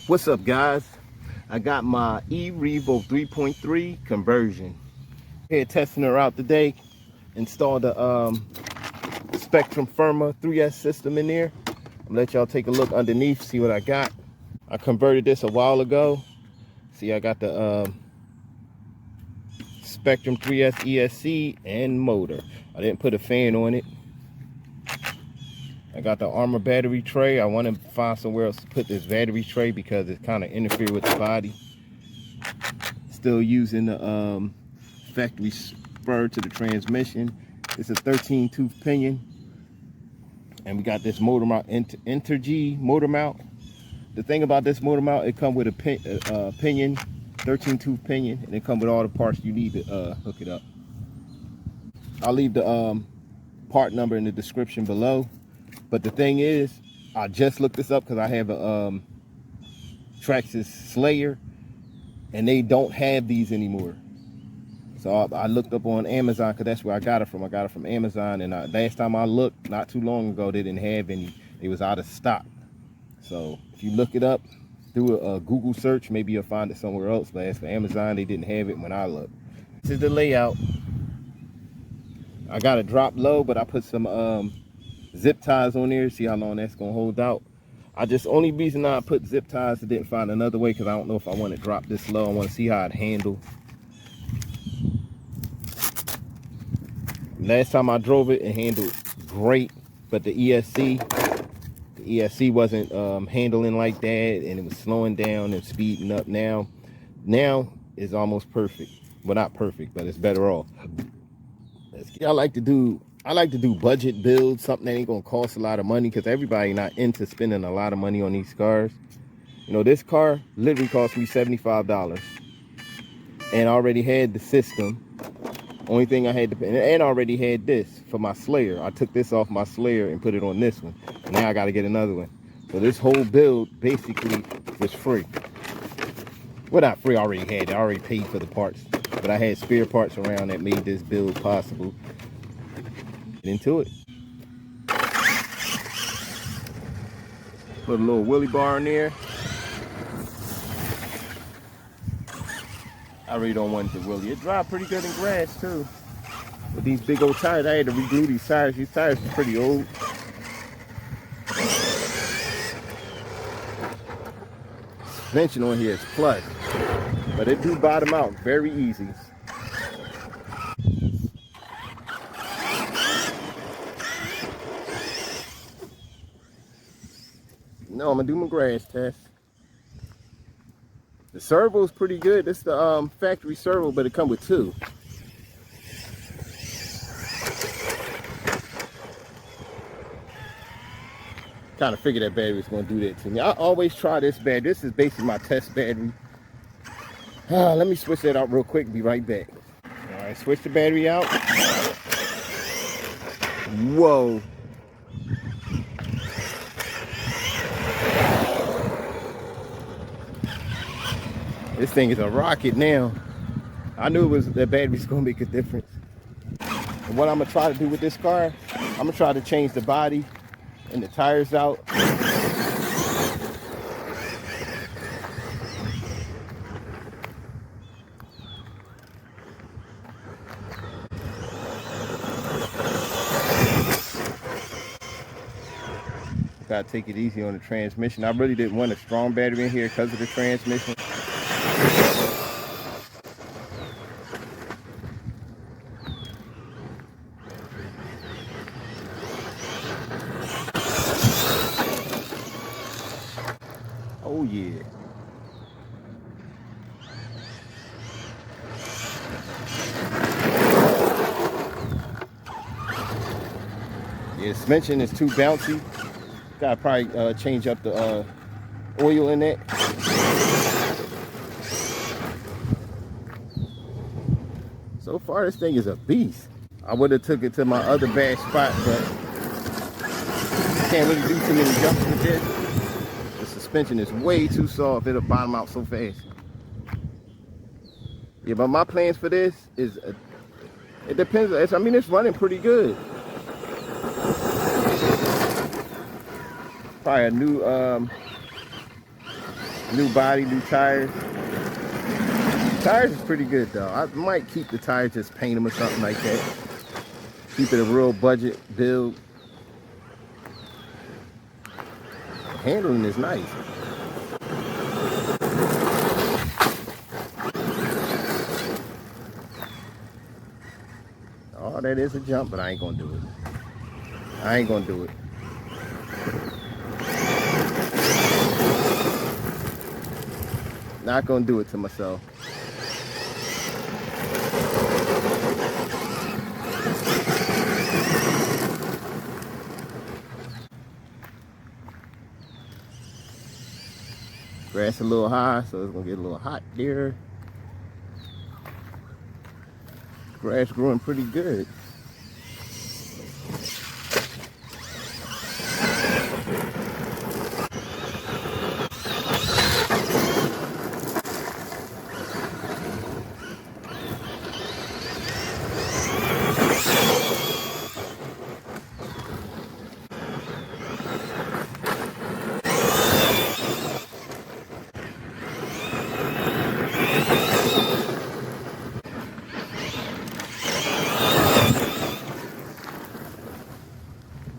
What's up, guys? I got my Revo 3.3 conversion. Here testing her out today. Installed the Spectrum Firma 3S system in there. I'll let y'all take a look underneath, see what I got. I converted this a while ago. See, I got the Spectrum 3S ESC and motor. I didn't put a fan on it. I got the Armor battery tray. I want to find somewhere else to put this battery tray because it kind of interferes with the body. Still using the factory spur to the transmission. It's a 13-tooth pinion. And we got this motor mount, Interg motor mount. The thing about this motor mount, it comes with a pinion, 13-tooth pinion, and it comes with all the parts you need to hook it up. I'll leave the part number in the description below. But the thing is, I just looked this up because I have a Traxxas Slayer, and they don't have these anymore. So I looked up on Amazon because that's where I got it from. I got it from Amazon, and last time I looked, not too long ago, they didn't have any. It was out of stock. So if you look it up, do a Google search, maybe you'll find it somewhere else. But as for Amazon, they didn't have it when I looked. This is the layout. I got it drop low, but I put some zip ties on there, see how long that's gonna hold out. Only reason I put zip ties, I didn't find another way because I don't know if I want to drop this low. I want to see how it handle. Last time I drove it, it handled great, but the ESC wasn't handling like that, and it was slowing down and speeding up. Now it's almost perfect. Well, not perfect, but it's better off. I like to do budget builds, something that ain't gonna cost a lot of money, because everybody not into spending a lot of money on these cars. You know, this car literally cost me $75, and I already had the system. Only thing I had to pay, and I already had this for my Slayer. I took this off my Slayer and put it on this one. Now I got to get another one. So this whole build basically was free. Well, not free, I already had it. I already paid for the parts, but I had spare parts around that made this build possible. Into it. Put a little wheelie bar in there. I really don't want it to wheelie. It drives pretty good in grass too. With these big old tires, I had to reglue these tires. These tires are pretty old. Suspension on here is plus, but it do bottom out very easy. No, I'm gonna do my grass test. The servo is pretty good. This is the factory servo, but it comes with two. Kind of figured that battery was gonna do that to me. I always try this battery. This is basically my test battery. Let me switch that out real quick and be right back. All right, switch the battery out. Whoa. This thing is a rocket now. I knew that battery's gonna make a difference. And what I'm gonna try to do with this car, I'm gonna try to change the body and the tires out. Gotta take it easy on the transmission. I really didn't want a strong battery in here because of the transmission. Oh yeah. Yeah, suspension is too bouncy. Gotta probably change up the oil in it. So far, this thing is a beast. I would have took it to my other bad spot, but can't really do too many jumps with this. The suspension is way too soft. It'll bottom out so fast. Yeah, but my plans for this is, it depends. I mean, it's running pretty good. Probably a new New body, new tires. Tires is pretty good though. I might keep the tires, just paint them or something like that. Keep it a real budget build. Handling is nice. Oh, that is a jump, but I ain't gonna do it. I ain't gonna do it. Not gonna do it to myself. Grass a little high, so it's gonna get a little hot there. Grass growing pretty good.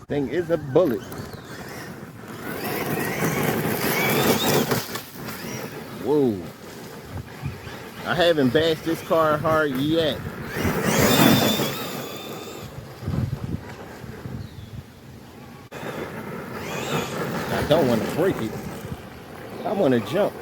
Thing is a bullet. Whoa. I haven't bashed this car hard yet. I don't want to break it. I want to jump.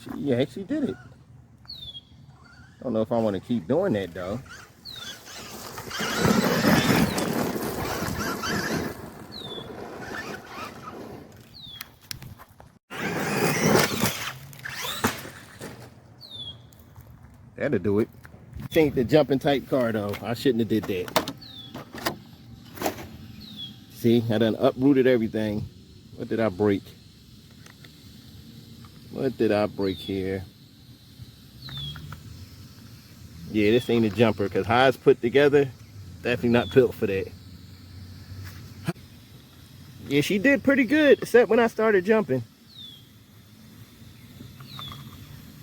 She actually did it. Don't know if I want to keep doing that though. That'll do it. She ain't the jumping type car though. I shouldn't have did that. See, I done uprooted everything. What did I break? What did I break here? Yeah, this ain't a jumper because how it's put together, definitely not built for that. Yeah, she did pretty good, except when I started jumping.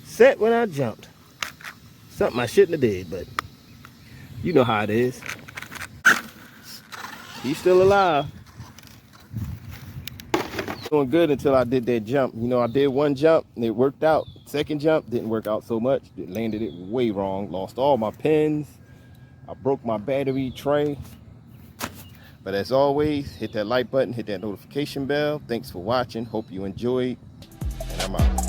Except when I jumped. Something I shouldn't have did, but you know how it is. He's still alive. Doing good until I did that jump. You know, I did one jump and it worked out. Second jump didn't work out so much. It landed it way wrong. Lost all my pins. I broke my battery tray. But as always, hit that like button, hit that notification bell. Thanks for watching. Hope you enjoyed. And I'm out.